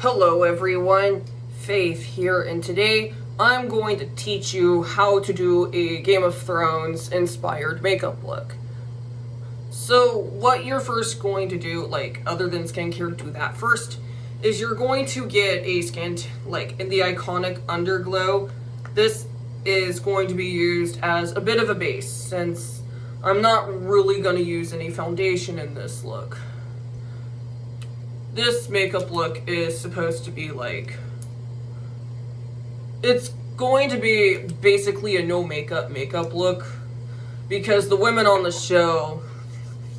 Hello everyone, Faith here, and today I'm going to teach you how to do a Game of Thrones inspired makeup look. So what you're first going to do, other than skincare, do that first, is you're going to get a in the iconic Underglow. This is going to be used as a bit of a base, since I'm not really going to use any foundation in this look. This makeup look is supposed to be it's going to be basically a no makeup look, because the women on the show,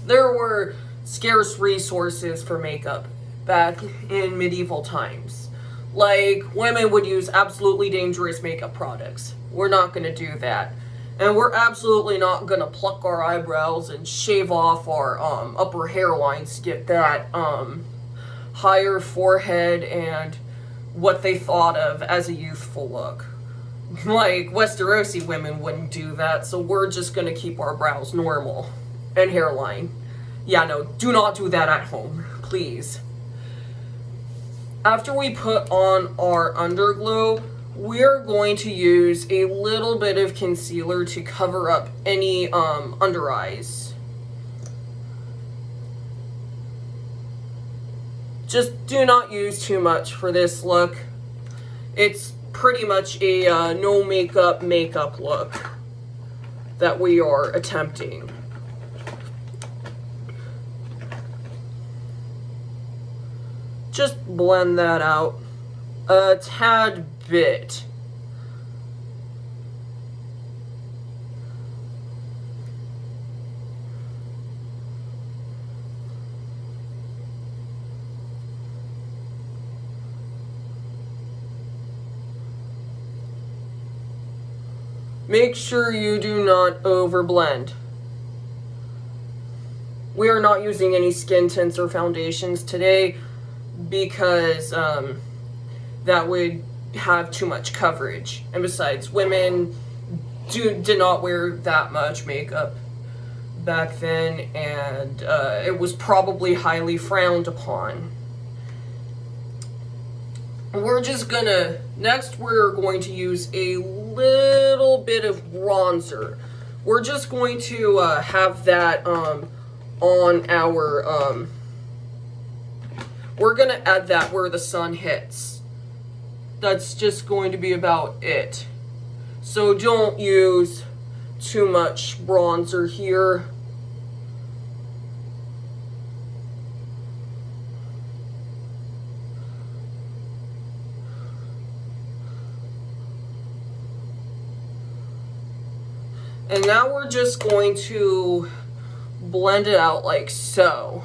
there were scarce resources for makeup back in medieval times. Women would use absolutely dangerous makeup products. We're not going to do that. And we're absolutely not going to pluck our eyebrows and shave off our upper hairlines to get that higher forehead and what they thought of as a youthful look. Westerosi women wouldn't do that, so we're just gonna keep our brows normal and hairline. Yeah, no, do not do that at home, please. After we put on our underglow, we're going to use a little bit of concealer to cover up any under eyes. Just do not use too much for this look. It's pretty much a no makeup look that we are attempting. Just blend that out a tad bit. Make sure you do not overblend. We are not using any skin tints or foundations today because that would have too much coverage. And besides, women did not wear that much makeup back then, and it was probably highly frowned upon. Next we're going to use a little bit of bronzer. We're just going to have that on our, we're going to add that where the sun hits. That's just going to be about it. So don't use too much bronzer here. And now we're just going to blend it out like so.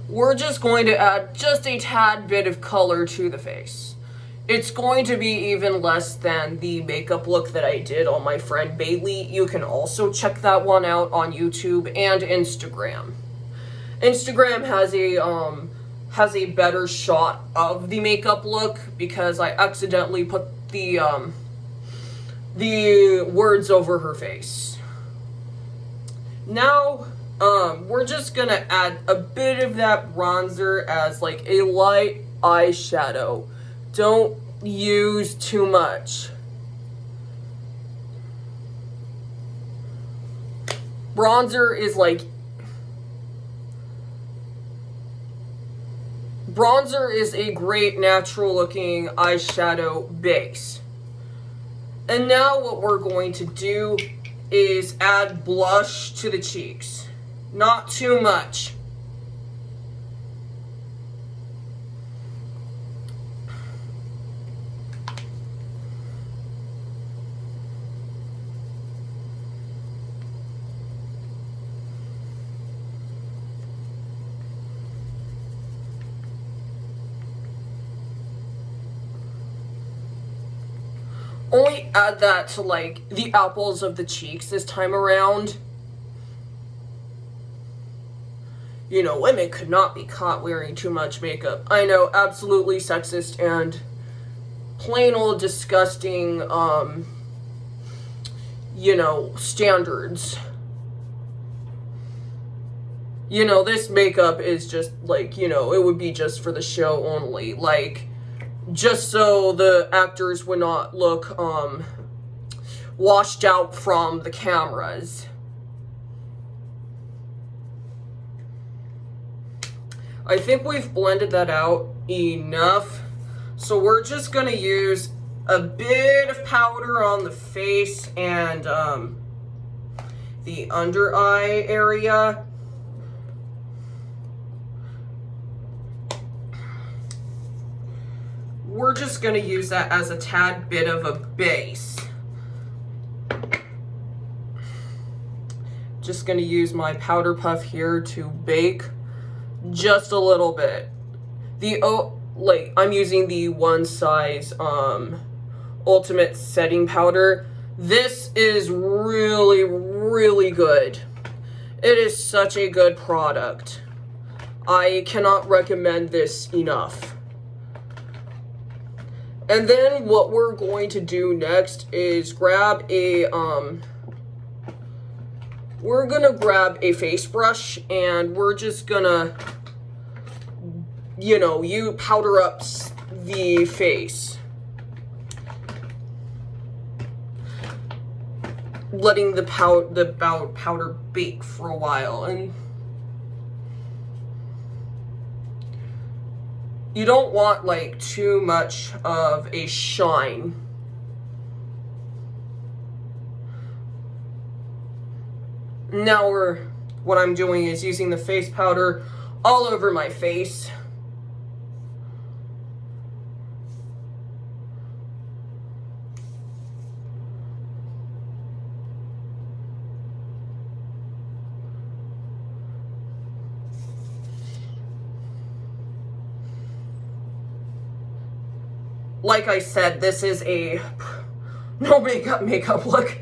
We're just going to add just a tad bit of color to the face. It's going to be even less than the makeup look that I did on my friend Bailey. You can also check that one out on YouTube and Instagram. Instagram has a better shot of the makeup look because I accidentally put the words over her face. Now, we're just gonna add a bit of that bronzer as a light eyeshadow. Don't use too much. Bronzer is a great natural looking eyeshadow base. And now what we're going to do is add blush to the cheeks. Not too much. Only add that to the apples of the cheeks this time around. You know, women could not be caught wearing too much makeup. I know, absolutely sexist and plain old disgusting, standards. This makeup is just, like, it would be just for the show only. Like, just so the actors would not look, washed out from the cameras. I think we've blended that out enough. So we're just gonna use a bit of powder on the face and the under eye area. We're just gonna use that as a tad bit of a base. Just gonna use my powder puff here to bake just a little bit. I'm using the One Size Ultimate Setting Powder. This is really, really good. It is such a good product. I cannot recommend this enough. And then what we're going to do next is grab a face brush, and we're just gonna, you powder up the face. Letting the powder bake for a while, and you don't want, like, too much of a shine. Now what I'm doing is using the face powder all over my face. Like I said, this is a no makeup look.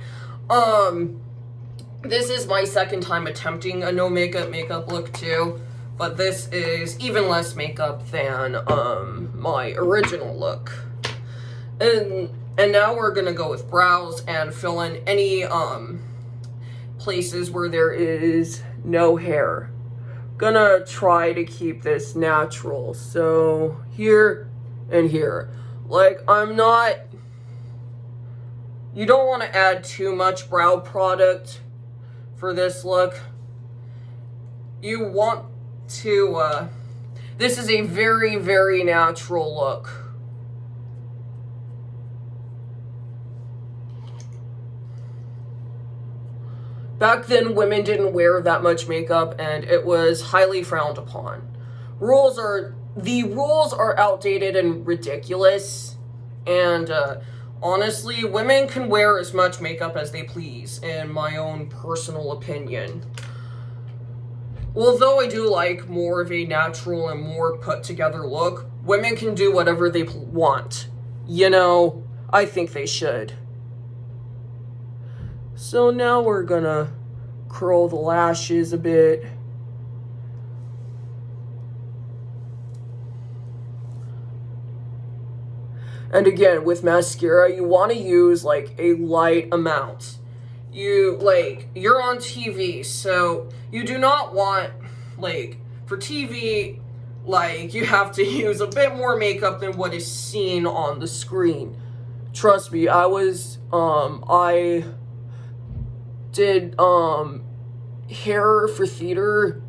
This is my second time attempting a no makeup look too, but this is even less makeup than my original look. And now we're gonna go with brows and fill in any places where there is no hair. Gonna try to keep this natural. So here and here. Like, you don't want to add too much brow product for this look. You want to, this is a very, very natural look. Back then, women didn't wear that much makeup, and it was highly frowned upon. The rules are outdated and ridiculous, and honestly, women can wear as much makeup as they please, in my own personal opinion. Although I do like more of a natural and more put together look, women can do whatever they want. I think they should. So now we're gonna curl the lashes a bit. And again, with mascara, you want to use, like, a light amount. You're on TV, so you do not want, for TV, you have to use a bit more makeup than what is seen on the screen. Trust me, I did, hair for theater,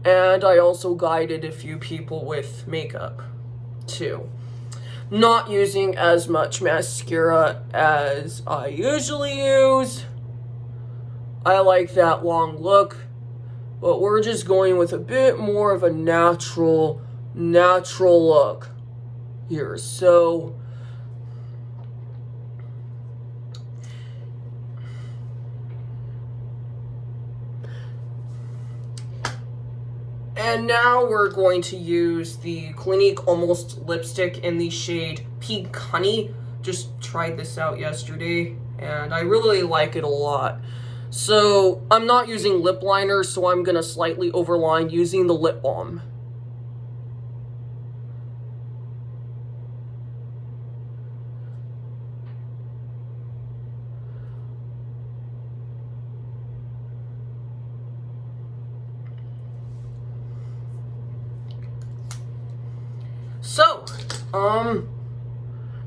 and I also guided a few people with makeup, too. Not using as much mascara as I usually use. I like that long look, but we're just going with a bit more of a natural look here. So and now we're going to use the Clinique Almost lipstick in the shade Pink Honey. Just tried this out yesterday, and I really like it a lot. So I'm not using lip liner, so I'm going to slightly overline using the lip balm.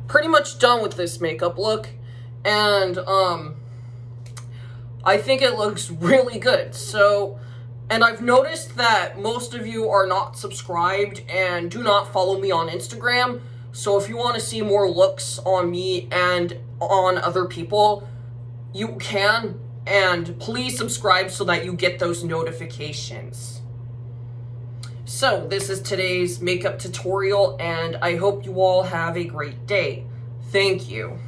pretty much done with this makeup look, and I think it looks really good. So, and I've noticed that most of you are not subscribed and do not follow me on Instagram. So if you want to see more looks on me and on other people, you can, and please subscribe so that you get those notifications. So this is today's makeup tutorial, and I hope you all have a great day. Thank you.